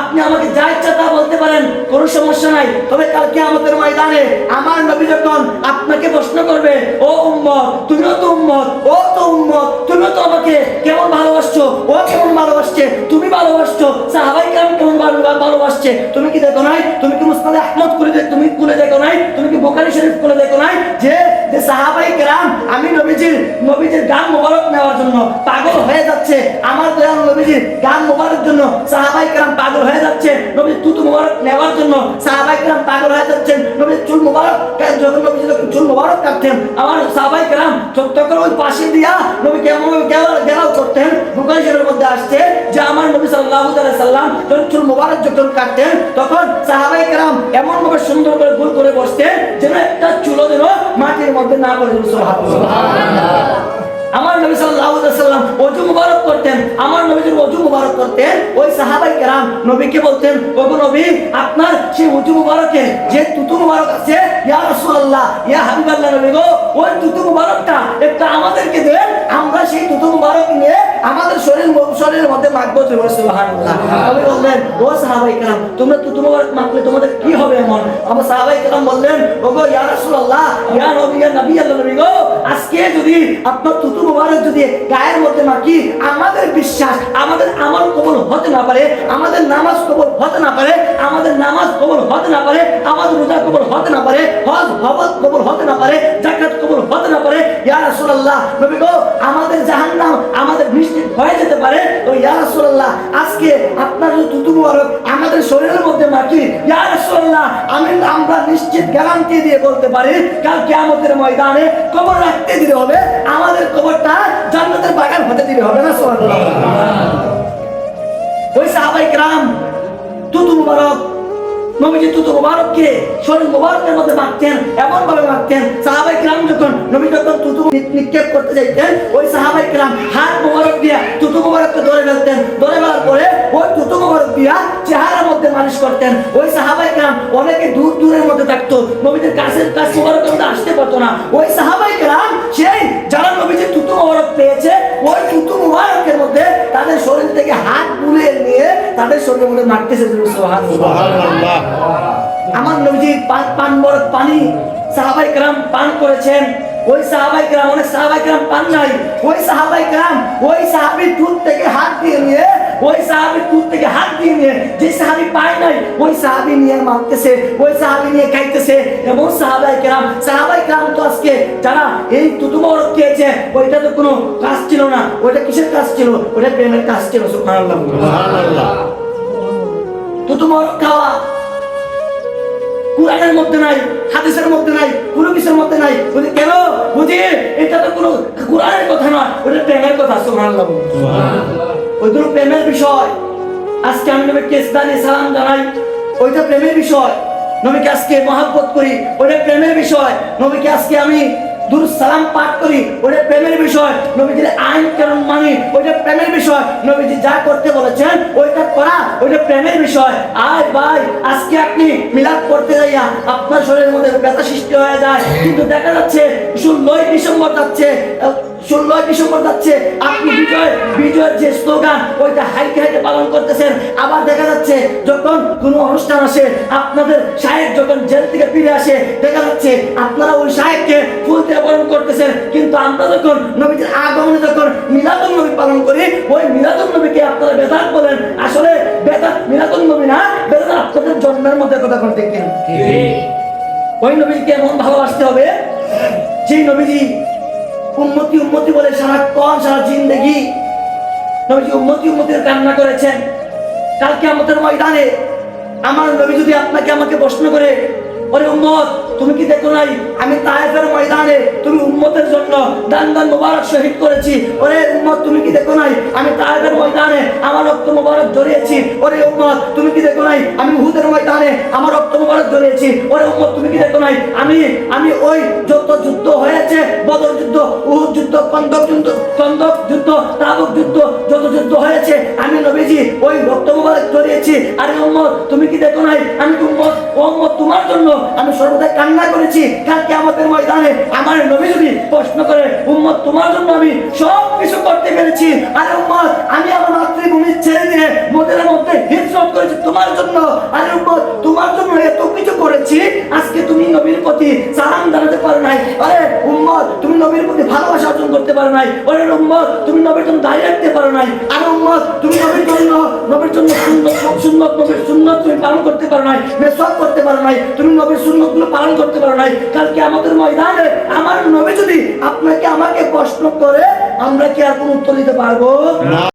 আপনি আমাকে যা ইচ্ছা তা বলতে পারেন, কোনো সমস্যা নাই। তবে কাল কিয়ামতের ময়দানে আমার নবী যখন আপনাকে প্রশ্ন করবে, ও উম্মত তুমিও তো উম্মত, ও তো উম্মত, তুমিও তো আমাকে কেমন ভালোবাসছো, ও কেমন ভালোবাসছে, তুমি ভালোবাসছো, সাহাবাই কেমন কেমন ভালোবাসছে, তুমি কি দেখো নাই? তুমি কি মুসনাদ আহমদ তুমি খুলে দেখো নাই? তুমি কি বুখারী শরীফ খুলে দেখো নাই? যে সাহাবাই কেরাম আমি নবীজির গান মোবারক নেওয়ার জন্য পাগল হয়ে যাচ্ছে, আমার দয়াল নবীজির গান মোবারক জন্য সাহাবাই কেরাম পাগল হয়ে যাচ্ছে, নবীর তুতু মোবারক নেওয়ার জন্য সাহাবাই কেরাম পাগল হয়ে যাচ্ছেন, নবীর চুল মোবারক যখন নবীজি চুল মোবারক কাটতেন আমার সাহাবাই কেরাম তখন ওই পাশে দিয়া নবী কেমন গেরাও করতেন। বুখারী শরীফের মধ্যে আসছে যে আমার নবী সাল্লাল্লাহু আলাইহি সাল্লাম যখন চুল মোবারক যখন কাটতেন তখন সাহাবাই কেরাম এমন ভাবে সুন্দর করে গোল করে বসতেন যেন একটা চুলও যেন মাটির মধ্যে না পড়ে। সুবহানাল্লাহ। আমার নবী সাল্লাল্লাহু আলাইহি ওয়াসাল্লাম ওযু মুবারক করতেন, আমার নবীজির ওযু মুবারক করতেন, ওই সাহাবায়ে কেরাম নবীকে বলতেন, ওগো নবী আপনার সেই ওযু মুবারকে যে তুতু মুবারক আছে, ইয়া রাসূলুল্লাহ ইয়া হাবিবাল্লাহ নবী গো, ওই তুতু মুবারকটা একটা আমাদেরকে দেন, আমরা সেই তুতু মুবারক নিয়ে আমাদের শরীরের মধ্যে মাখবো। সুবহানাল্লাহ। নবী বললেন, ও সাহাবায়ে কেরাম তোমরা তুতু মুবারক মাখলে তোমাদের কি হবে এমন? আমার সাহাবায়ে কেরাম বললেন, ওগো ইয়া রাসূলুল্লাহ ইয়া নবী আল্লাহ নবী গো, আজকে যদি আপনার তুতু মুবারক যদি গায়ের মধ্যে মাখি, আমাদের বিশ্বাস আমাদের আমল কবুল হতে না পারে, আমাদের নামাজ কবুল হতে না পারে, আমাদের নামাজ কবুল হতে না পারে, আমাদের রোজা কবুল হতে না পারে, হজ কবুল হতে না পারে, যাকাত কবুল হতে না পারে। ইয়া রাসূলুল্লাহ নবী গো, আমাদের জাহান্নাম আমাদের নিশ্চিত হয়ে যেতে পারে। তো ইয়া রাসূলুল্লাহ আজকে আপনার যে তুতু মুবারক আমাদের শরীরের মধ্যে মাখি, ইয়া রাসূলুল্লাহ আমরা নিশ্চিত গ্যারান্টি দিয়ে বলতে পারি কাল কিয়ামতের ময়দানে কবর রাখতে দিতে হবে, আমাদের কবরটা জান্নাতের বাগান হতে দিতে হবে না। সুবহানাল্লাহ। ওই সাহাবায়ে কেরাম তুতু মুবারক নবীজি তুতু মুবারককে শরীর মুবারকের মধ্যে মাখতেন, এমন ভাবে মাখতেন সাহাবায়ে কেরাম যখন নবী যখন তুতু নিক্ষেপ করতে যাইতেন, ওই সাহাবায়ে কেরাম হাত মুবারক দিয়ে তুতু মুবারককে ধরে ফেলতেন, ধরে ফেলার পরে ওই তুতু মুবারক দিয়া চেহারার মধ্যে মালিশ করতেন। ওই সাহাবায়ে কেরাম অনেকে দূরের মধ্যে থাকতো, নবীদের কাছে মুবারকের মধ্যে আসতে পারতো না। ওই সাহাবায়ে কেরাম সেই যারা নবীজির তুতু মুবারক পেয়েছে, ওই তুতু মুবারকের মধ্যে তাদের শরীর থেকে হাত বুলিয়ে নিয়ে তাদের শরীরের মধ্যে মাখতেছে। সুবহানাল্লাহ। আমার নবীজি পান বরক পানি সাহাবায়ে কেরাম পান করেছেন, ওই সাহাবায়ে কেরাম অনেক সাহাবায়ে কেরাম পান নাই, ওই সাহাবায়ে কেরাম ওই সাহাবীর দুধ থেকে হাত দিয়ে নিয়ে, ওই সাহাবীর দুধ থেকে হাত দিয়ে নিয়ে যে সাহাবী পায় নাই ওই সাহাবী নিয়ে মাখতেছে, ওই সাহাবী নিয়ে খাইতেছে। এবং সাহাবায়ে কেরাম তো আজকে যারা এই তুতু মুবারক খেয়েছে ওইটা তো কোনো কাজ ছিল না, ওইটা কিসের কাজ ছিল? ওইটা প্রেমের কাজ ছিল। সুবহানাল্লাহ। সুবহানাল্লাহ। তুতু মুবারক খাওয়া কুরআনের মধ্যে নাই, হাদিসের মধ্যে নাই, কোনো কিছুর মধ্যে নাই। বুঝি কেন? বুঝি এটা তো কোনো কুরআনের কথা নয়, ওটা প্রেমের কথা। সুবহানাল্লাহ। ওইগুলো প্রেমের বিষয়। আজকে আমি নবীকে ইসলামে সালাম জানাই, ওইটা প্রেমের বিষয়। নবীকে আজকে মহব্বত করি, ওইটা প্রেমের বিষয়। নবীকে আজকে আমি দুরূদ সালাম পাঠ করি, ওইটা প্রেমের বিষয়। নবীজির আইন কানুন মানি, ওইটা প্রেমের বিষয়। নবীজি যা করতে বলেছেন ওইটা করা, ওইটা প্রেমের বিষয়। আর ভাই আজকে আপনি মিলাদ করতে যাইয়া আপনার শরীরের মধ্যে ব্যথা সৃষ্টি হয়ে যায়, কিন্তু দেখা যাচ্ছে 16ই ডিসেম্বর যাচ্ছে আপনি বিজয়ের যে স্লোগান ওইটা হাইটে পালন করতেছেন। আবার দেখা যাচ্ছে যখন কোনো অনুষ্ঠান আসে, আপনাদের শায়েখ যখন জেল থেকে ফিরে আসে, দেখা যাচ্ছে আপনারা ওই শায়েখকে ফুল দিয়ে বরণ করতেছেন। কিন্তু আমরা যখন নবীজির আগমনে যখন মিলাদুন নবী পালন করি, ওই মিলাদুন নবীকে আপনারা বেদাত বলেন। আসলে বেদাত মিলাদুন নবী না, বেদাত আপনাদের জন্মের মধ্যে কথা বলতে ঠিক। ওই নবীকে এমন ভালোবাসতে হবে যেই নবীজি উম্মতি বলে সারা জিন্দেগি নবীজি উম্মতির কান্না করেছেন। কাল কিয়ামতের ময়দানে আমার নবী যদি আমাকে প্রশ্ন করে, ওরে উম্মত তুমি কি দেখো নাই আমি তায়েফের ময়দানে তুমি উম্মতের জন্য দান মুবারক শহীদ করেছি? ওরে উম্মত তুমি কি দেখো নাই আমি তায়েফের ময়দানে আমার রক্ত মুবারক ঝরিয়েছি? ওরে উম্মত তুমি কি দেখো নাই আমি উহুদের ময়দানে আমার রক্ত মুবারক ঝরিয়েছি? ওরে উম্মত তুমি কি দেখো নাই আমি ওই যত যুদ্ধ হয়েছে, বদর যুদ্ধ, উহুদ যুদ্ধ, খন্দক যুদ্ধ, তাবুক যুদ্ধ, যত যুদ্ধ হয়েছে আমি নবীজি ওই রক্ত মুবারক ঝরিয়েছি। আরে উম্মত তুমি কি দেখো নাই আমি উম্মত তোমার জন্য আমি সর্বদা কান্না করেছি। কাল কিয়ামতের ময়দানে আমার নবী যদি প্রশ্ন করে, উম্মত তোমার জন্য আমি সব কিছু করতে পেরেছি, আরে উম্মত আমি আমার মাতৃভূমি ছেড়ে দিয়ে মদিনার মধ্যে হিজরত করেছি তোমার পারো নাই। ওরে উম্মত তুমি নবীর জন্য দাঁড়িয়ে রাখতে পারো নাই। আর উম্মত তুমি নবীর জন্য সুন্নত নবীর সুন্নত তুমি পালন করতে পারো নাই, মেসওয়াক করতে পারো নাই, তুমি নবীর সুন্নতগুলো পালন করতে পারো নাই। কালকে আমাদের ময়দানে আমার নবী যদি আপনাকে আমাকে প্রশ্ন করে আমরা কি আর কোনো উত্তর দিতে পারবো না?